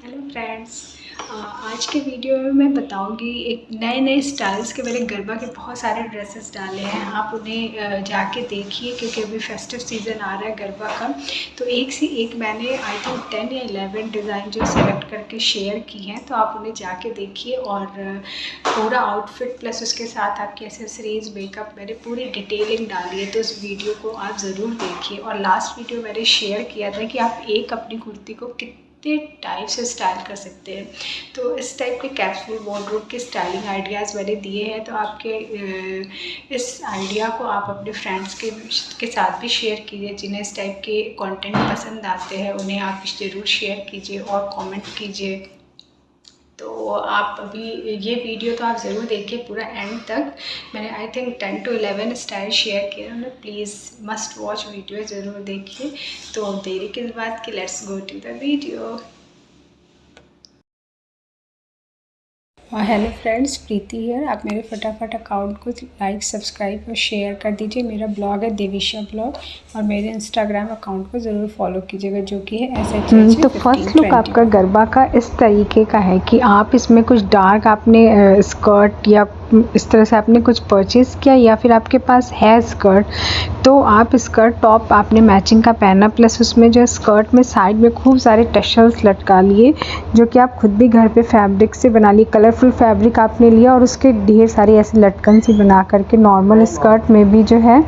Hello friends, आज के video में मैं बताऊंगी एक नए नए स्टाइल्स के। मैंने गरबा के बहुत सारे ड्रेसेस डाले हैं, आप उन्हें जाके देखिए क्योंकि अभी फेस्टिव सीज़न आ रहा है गरबा का। तो एक से एक मैंने आई थिंक 10 या 11 डिज़ाइन जो सेलेक्ट करके शेयर की हैं, तो आप उन्हें जाके देखिए। और पूरा आउटफिट प्लस उसके साथ आपकी एसेसरीज मेकअप मैंने पूरी डिटेलिंग डाली है, तो उस वीडियो को आप ज़रूर देखिए। और लास्ट वीडियो मैंने शेयर किया था कि आप एक अपनी कुर्ती को कितने टाइप से स्टाइल कर सकते हैं। तो इस टाइप के कैप्सूल वार्डरोब के स्टाइलिंग आइडियाज़ मैंने दिए हैं, तो आपके इस आइडिया को आप अपने फ्रेंड्स के साथ भी शेयर कीजिए। जिन्हें इस टाइप के कंटेंट पसंद आते हैं उन्हें आप ज़रूर शेयर कीजिए और कमेंट कीजिए। तो आप अभी ये वीडियो तो आप ज़रूर देखिए पूरा एंड तक। मैंने I think 10 to 11 style share किए हैं, प्लीज़ मस्ट वॉच वीडियो ज़रूर देखिए। तो देरी किस बात की, let's go to the video. Hello friends, Preeti here. आप मेरे फटाफट अकाउंट को लाइक, सब्सक्राइब और शेयर कर दीजिए। मेरा ब्लॉग है देविशा ब्लॉग, और मेरे इंस्टाग्राम अकाउंट को ज़रूर फॉलो कीजिएगा जो कि है SHH। तो फर्स्ट लुक आपका गरबा का इस तरीके का है कि आप इसमें कुछ डार्क आपने स्कर्ट या इस तरह से आपने कुछ परचेज़ किया, या फिर आपके पास है स्कर्ट तो आप स्कर्ट टॉप आपने मैचिंग का पहना, प्लस उसमें जो स्कर्ट में साइड में खूब सारे टशल्स लटका लिए जो कि आप खुद भी घर पे फैब्रिक से बना लिए। कलरफुल फैब्रिक आपने लिया और उसके ढेर सारी ऐसे लटकन सी बना करके नॉर्मल स्कर्ट में भी जो है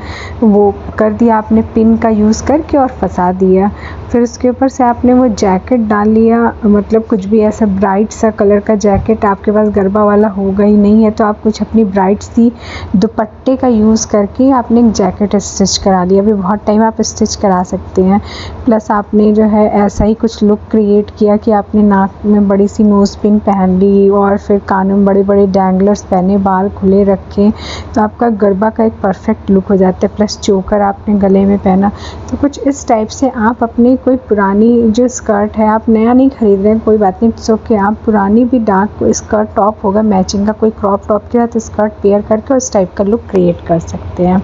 वो कर दिया आपने, पिन का यूज़ करके और फंसा दिया। फिर उसके ऊपर से आपने वो जैकेट डाल लिया, मतलब कुछ भी ऐसा ब्राइट सा कलर का जैकेट आपके पास गरबा वाला होगा ही नहीं है तो आप कुछ अपनी ब्राइट सी दुपट्टे का यूज़ करके आपने एक जैकेट स्टिच करा लिया। अभी बहुत टाइम आप स्टिच करा सकते हैं। प्लस आपने जो है ऐसा ही कुछ लुक क्रिएट किया कि आपने नाक में बड़ी सी नोज़ पिन पहन ली और फिर कानों में बड़े बड़े डैंगलर्स पहने, बाल खुले रखे, तो आपका गरबा का एक परफेक्ट लुक हो जाता है। प्लस चोकर आपने गले में पहना। तो कुछ इस टाइप से आप अपनी कोई पुरानी जो स्कर्ट है, आप नया नहीं खरीद रहे हैं कोई बात नहीं, सो कि आप पुरानी भी डार्क स्कर्ट टॉप होगा मैचिंग का, कोई क्रॉप टॉप के साथ स्कर्ट पेयर करके उस टाइप का लुक क्रिएट कर सकते हैं।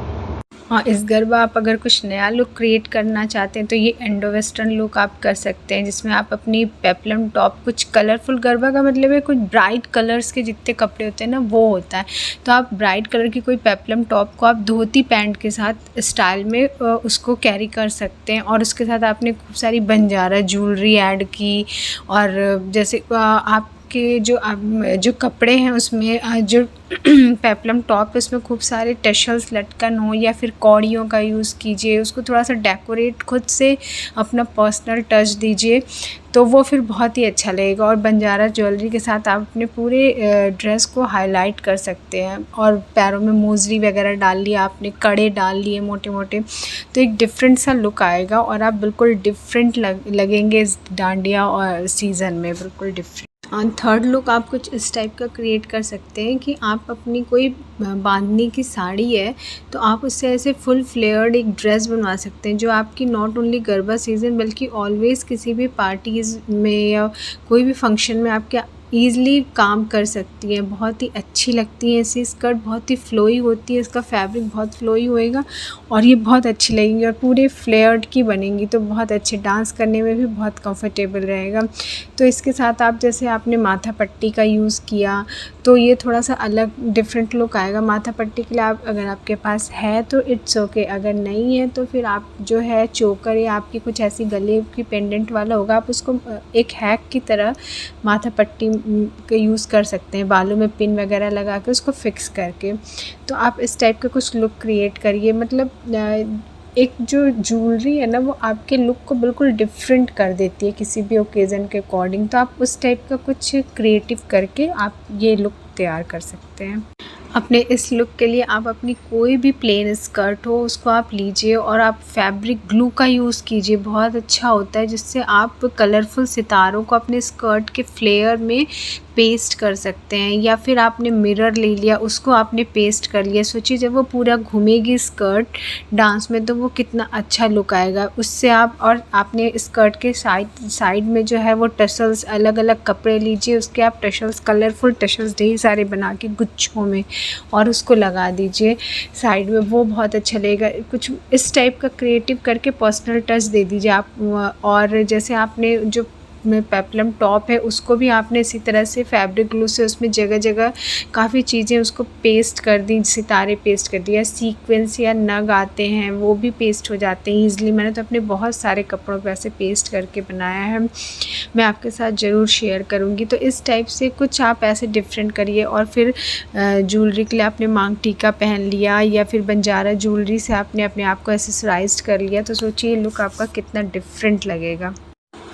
हाँ, इस गरबा आप अगर कुछ नया लुक क्रिएट करना चाहते हैं तो ये इंडो वेस्टर्न लुक आप कर सकते हैं, जिसमें आप अपनी पेप्लम टॉप, कुछ कलरफुल, गरबा का मतलब है कुछ ब्राइट कलर्स के जितने कपड़े होते हैं ना वो होता है। तो आप ब्राइट कलर की कोई पेप्लम टॉप को आप धोती पैंट के साथ स्टाइल में उसको कैरी कर सकते हैं। और उसके साथ आपने खूब सारी बंजारा ज्वेलरी ऐड की। और जैसे आपके जो कपड़े हैं उसमें जो पेप्लम टॉप है उसमें खूब सारे टशल्स लटकन हो, या फिर कौड़ियों का यूज़ कीजिए, उसको थोड़ा सा डेकोरेट खुद से अपना पर्सनल टच दीजिए तो वो फिर बहुत ही अच्छा लगेगा। और बंजारा ज्वेलरी के साथ आप अपने पूरे ड्रेस को हाईलाइट कर सकते हैं। और पैरों में मोजरी वगैरह डाल लिया आपने, कड़े डाल लिए मोटे मोटे, तो एक डिफरेंट सा लुक आएगा और आप बिल्कुल डिफरेंट लगेंगे इस डांडिया और सीज़न में, बिल्कुल डिफरेंट। थर्ड लुक आप कुछ इस टाइप का क्रिएट कर सकते हैं कि आप अपनी कोई बांधनी की साड़ी है तो आप उससे ऐसे फुल फ्लेयर्ड एक ड्रेस बनवा सकते हैं जो आपकी नॉट ओनली गरबा सीज़न बल्कि ऑलवेज़ किसी भी पार्टीज़ में या कोई भी फंक्शन में आपके ईज़िली काम कर सकती है। बहुत ही अच्छी लगती है ऐसी स्कर्ट, बहुत ही फ्लोई होती है, इसका फैब्रिक बहुत फ्लोई होएगा और ये बहुत अच्छी लगेंगी और पूरे फ्लेयर्ड की बनेंगी तो बहुत अच्छे, डांस करने में भी बहुत कंफर्टेबल रहेगा। तो इसके साथ आप जैसे आपने माथा पट्टी का यूज़ किया तो ये थोड़ा सा अलग डिफरेंट लुक आएगा। माथा पट्टी के लिए आप अगर आपके पास है तो इट्स ओके, अगर नहीं है तो फिर आप जो है चोकर या आपकी कुछ ऐसी गले की पेंडेंट वाला होगा, आप उसको एक हैक की तरह माथा पट्टी का यूज़ कर सकते हैं, बालों में पिन वगैरह लगा के उसको फिक्स करके। तो आप इस टाइप का कुछ लुक क्रिएट करिए। मतलब एक जो ज्वेलरी है ना वो आपके लुक को बिल्कुल डिफरेंट कर देती है किसी भी ओकेज़न के अकॉर्डिंग। तो आप उस टाइप का कुछ क्रिएटिव करके आप ये लुक तैयार कर सकते हैं। अपने इस लुक के लिए आप अपनी कोई भी प्लेन स्कर्ट हो उसको आप लीजिए और आप फैब्रिक ग्लू का यूज़ कीजिए, बहुत अच्छा होता है, जिससे आप कलरफुल सितारों को अपने स्कर्ट के फ्लेयर में पेस्ट कर सकते हैं। या फिर आपने मिरर ले लिया, उसको आपने पेस्ट कर लिया, सोचिए जब वो पूरा घूमेगी स्कर्ट डांस में तो वो कितना अच्छा लुक आएगा उससे आप। और आपने स्कर्ट के साइड में जो है वो टसल्स, अलग अलग कपड़े लीजिए, उसके आप टसल्स, कलरफुल टसल्स ढेर सारे बना के गुच्छों में और उसको लगा दीजिए साइड में, वो बहुत अच्छा लगेगा। कुछ इस टाइप का क्रिएटिव करके पर्सनल टच दे दीजिए आप। और जैसे आपने जो में पेप्लम टॉप है उसको भी आपने इसी तरह से फैब्रिक ग्लू से उसमें जगह जगह काफ़ी चीज़ें उसको पेस्ट कर दी, सितारे पेस्ट कर दिया, सीक्वेंस या नग आते हैं वो भी पेस्ट हो जाते हैं ईज़िली। मैंने तो अपने बहुत सारे कपड़ों पे ऐसे पेस्ट करके बनाया है, मैं आपके साथ ज़रूर शेयर करूँगी। तो इस टाइप से कुछ आप ऐसे डिफरेंट करिए। और फिर ज्वेलरी के लिए आपने मांग टीका पहन लिया या फिर बंजारा ज्वेलरी से आपने अपने आप को एक्सेसराइज कर लिया, तो सोचिए लुक आपका कितना डिफरेंट लगेगा।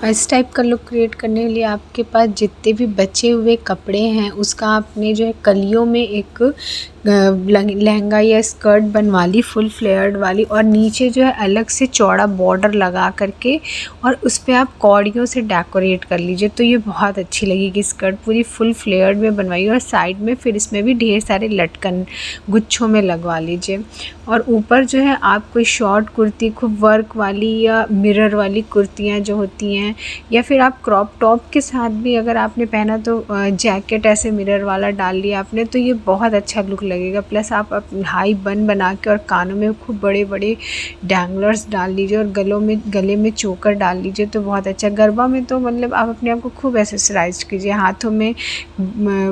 इस टाइप का लुक क्रिएट करने के लिए आपके पास जितने भी बचे हुए कपड़े हैं उसका आपने जो है कलियों में एक लहंगा या स्कर्ट बनवा ली फुल फ्लेयर्ड वाली, और नीचे जो है अलग से चौड़ा बॉर्डर लगा करके और उस पर आप कौड़ियों से डेकोरेट कर लीजिए, तो ये बहुत अच्छी लगेगी। स्कर्ट पूरी फुल फ्लेयर्ड में बनवाइए और साइड में फिर इसमें भी ढेर सारे लटकन गुच्छों में लगवा लीजिए। और ऊपर जो है आप कोई शॉर्ट कुर्ती खूब वर्क वाली या मिरर वाली कुर्तियाँ जो होती हैं, या फिर आप क्रॉप टॉप के साथ भी अगर आपने पहना तो जैकेट ऐसे मिरर वाला डाल लिया आपने, तो ये बहुत अच्छा लुक लगेगा। प्लस आप हाई बन बना के और कानों में खूब बड़े बड़े डैंगलर्स डाल लीजिए और गले में चोकर डाल लीजिए, तो बहुत अच्छा। गरबा में तो मतलब आप अपने आप को खूब एक्सेसराइज कीजिए, हाथों में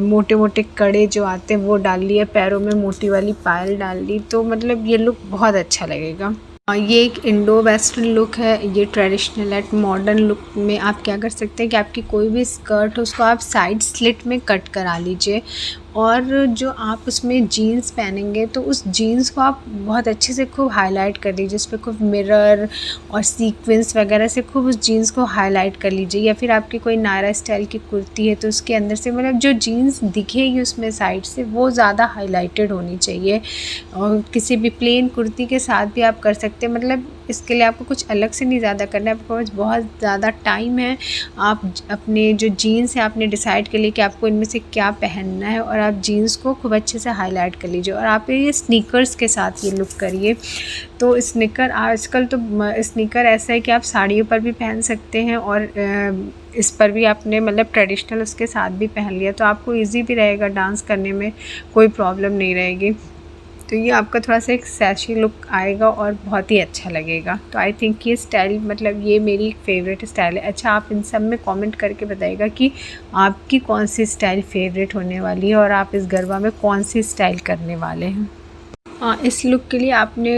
मोटे मोटे कड़े जो आते हैं वो डाल लिए, पैरों में मोटी वाली पायल डाल ली, तो मतलब ये लुक बहुत अच्छा लगेगा। ये एक इंडो वेस्टर्न लुक है, ये ट्रेडिशनल एट मॉडर्न लुक में आप क्या कर सकते हैं कि आपकी कोई भी स्कर्ट हो उसको आप साइड स्लिट में कट करा लीजिए, और जो आप उसमें जीन्स पहनेंगे तो उस जीन्स को आप बहुत अच्छे से खूब हाईलाइट कर लीजिए, उस पर खूब मिरर और सीक्वेंस वगैरह से खूब उस जीन्स को हाईलाइट कर लीजिए। या फिर आपकी कोई नायरा स्टाइल की कुर्ती है तो उसके अंदर से मतलब जो जीन्स दिखेगी उसमें साइड से वो ज़्यादा हाईलाइटेड होनी चाहिए। और किसी भी प्लेन कुर्ती के साथ भी आप कर सकते हैं, मतलब इसके लिए आपको कुछ अलग से नहीं ज़्यादा करना है, आपके पास बहुत ज़्यादा टाइम है। आप अपने जो जीन्स है आपने डिसाइड कर लिया कि आपको इनमें से क्या पहनना है, और आप जीन्स को खूब अच्छे से हाईलाइट कर लीजिए। और आप ये स्नीकर्स के साथ ये लुक करिए। तो स्नीकर आजकल तो स्नीकर ऐसा है कि आप साड़ियों पर भी पहन सकते हैं, और इस पर भी आपने मतलब ट्रेडिशनल उसके साथ भी पहन लिया, तो आपको इजी भी रहेगा, डांस करने में कोई प्रॉब्लम नहीं रहेगी। तो ये आपका थोड़ा सा एक सैशी लुक आएगा और बहुत ही अच्छा लगेगा। तो आई थिंक ये स्टाइल मतलब ये मेरी फेवरेट स्टाइल है। अच्छा, आप इन सब में कमेंट करके बताइएगा कि आपकी कौन सी स्टाइल फेवरेट होने वाली है और आप इस गरबा में कौन सी स्टाइल करने वाले हैं। इस लुक के लिए आपने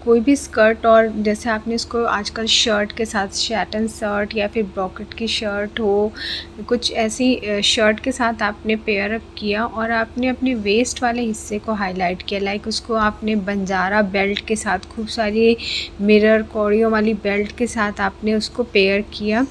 कोई भी स्कर्ट, और जैसे आपने इसको आजकल शर्ट के साथ शैटन शर्ट या फिर ब्रॉकेट की शर्ट हो, कुछ ऐसी शर्ट के साथ आपने पेयर अप किया और आपने अपने वेस्ट वाले हिस्से को हाईलाइट किया। लाइक उसको आपने बंजारा बेल्ट के साथ खूब सारी मिरर कौड़ियों वाली बेल्ट के साथ आपने उसको पेयर किया,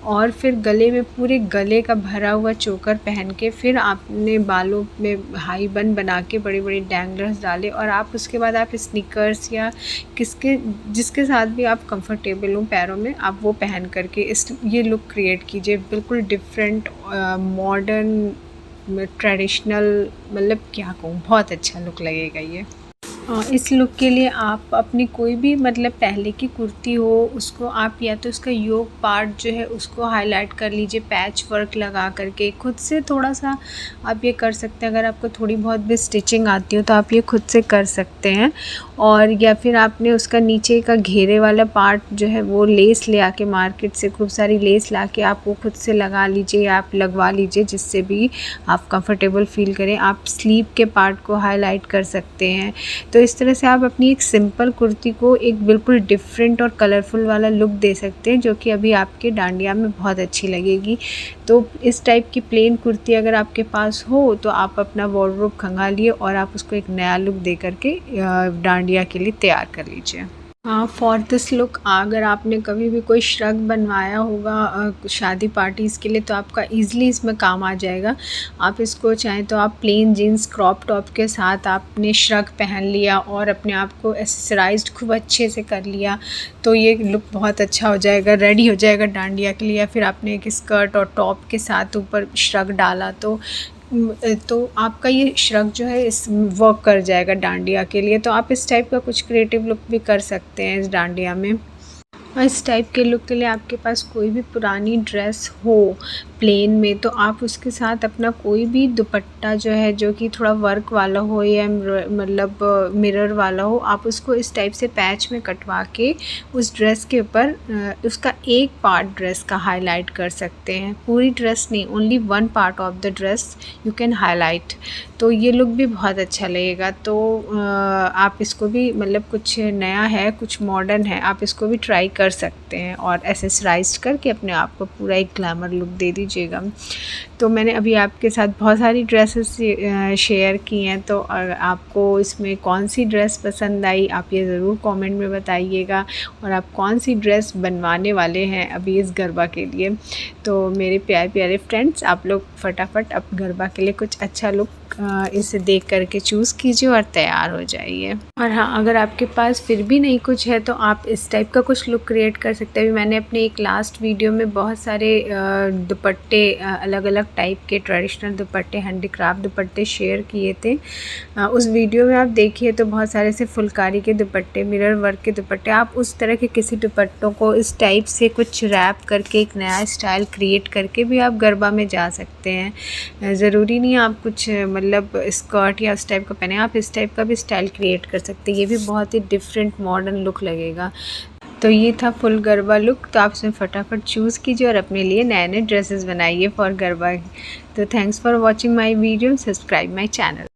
और फिर गले में पूरे गले का भरा हुआ चोकर पहन के फिर आपने बालों में हाई बन बना के बड़े बड़े डैंगलर्स डाले, और आप उसके बाद आप स्नीकर्स या जिसके साथ भी आप कंफर्टेबल हो पैरों में, आप वो पहन करके ये लुक क्रिएट कीजिए। बिल्कुल डिफरेंट मॉडर्न ट्रेडिशनल, मतलब क्या कहूँ, बहुत अच्छा लुक लगेगा ये। इस लुक के लिए आप अपनी कोई भी मतलब पहले की कुर्ती हो उसको आप या तो उसका योक पार्ट जो है उसको हाईलाइट कर लीजिए पैच वर्क लगा करके, खुद से थोड़ा सा आप ये कर सकते हैं। अगर आपको थोड़ी बहुत भी स्टिचिंग आती हो तो आप ये खुद से कर सकते हैं। और या फिर आपने उसका नीचे का घेरे वाला पार्ट जो है वो लेस ले आके मार्केट से खूब सारी लेस ला के आप वो खुद से लगा लीजिए, आप लगवा लीजिए, जिससे भी आप कंफर्टेबल फील करें। आप स्लीव के पार्ट को हाईलाइट कर सकते हैं। तो इस तरह से आप अपनी एक सिंपल कुर्ती को एक बिल्कुल डिफरेंट और कलरफुल वाला लुक दे सकते हैं, जो कि अभी आपके डांडिया में बहुत अच्छी लगेगी। तो इस टाइप की प्लेन कुर्ती अगर आपके पास हो तो आप अपना वार्डरोब खंगालिए और आप उसको एक नया लुक दे करके डांडिया के लिए तैयार कर लीजिए। फॉर दिस लुक अगर आपने कभी भी कोई श्रग बनवाया होगा शादी पार्टीज़ के लिए तो आपका ईज़िली इसमें काम आ जाएगा। आप इसको चाहें तो आप प्लेन जीन्स क्रॉप टॉप के साथ आपने श्रग पहन लिया और अपने आप को एक्सेसराइज्ड खूब अच्छे से कर लिया, तो ये लुक बहुत अच्छा हो जाएगा, रेडी हो जाएगा डांडिया के लिए। या फिर आपने एक स्कर्ट और टॉप के साथ ऊपर श्रग डाला तो आपका ये श्रग जो है इस वर्क कर जाएगा डांडिया के लिए। तो आप इस टाइप का कुछ क्रिएटिव लुक भी कर सकते हैं इस डांडिया में। और इस टाइप के लुक के लिए आपके पास कोई भी पुरानी ड्रेस हो प्लेन में, तो आप उसके साथ अपना कोई भी दुपट्टा जो है जो कि थोड़ा वर्क वाला हो या मतलब मिरर वाला हो, आप उसको इस टाइप से पैच में कटवा के उस ड्रेस के ऊपर उसका एक पार्ट ड्रेस का हाईलाइट कर सकते हैं। पूरी ड्रेस नहीं, only one part of the dress you can highlight, तो ये लुक भी बहुत अच्छा लगेगा। तो आप इसको भी मतलब कुछ नया है, कुछ मॉडर्न है, आप इसको भी ट्राई कर सकते हैं और एसेसराइज करके अपने आप को पूरा एक ग्लैमर लुक दे दीजिएगा। तो मैंने अभी आपके साथ बहुत सारी ड्रेसेस शेयर की हैं, तो आपको इसमें कौन सी ड्रेस पसंद आई आप ये ज़रूर कमेंट में बताइएगा, और आप कौन सी ड्रेस बनवाने वाले हैं अभी इस गरबा के लिए। तो मेरे प्यारे प्यारे फ्रेंड्स, आप लोग फटाफट अब गरबा के लिए कुछ अच्छा लुक इसे देख करके चूज़ कीजिए और तैयार हो जाइए। और हाँ, अगर आपके पास फिर भी नहीं कुछ है तो आप इस टाइप का कुछ लुक क्रिएट कर सकते हैं। अभी मैंने अपने एक लास्ट वीडियो में बहुत सारे दुपट्टे अलग अलग टाइप के ट्रेडिशनल दुपट्टे, हैंडीक्राफ्ट दुपट्टे शेयर किए थे। उस वीडियो में आप देखिए तो बहुत सारे से फुलकारी के दुपट्टे, मिरर वर्क के दुपट्टे, आप उस तरह के किसी दुपट्टों को इस टाइप से कुछ रैप करके एक नया स्टाइल क्रिएट करके भी आप गरबा में जा सकते हैं। ज़रूरी नहीं आप कुछ मतलब स्कर्ट या उस टाइप का पहने, आप इस टाइप का भी स्टाइल क्रिएट कर सकते हैं। ये भी बहुत ही डिफरेंट मॉडर्न लुक लगेगा। तो ये था फुल गरबा लुक। तो आप इसमें फटाफट चूज़ कीजिए और अपने लिए नए नए ड्रेसेस बनाइए फॉर गरबा। तो thanks for watching my video, subscribe my channel.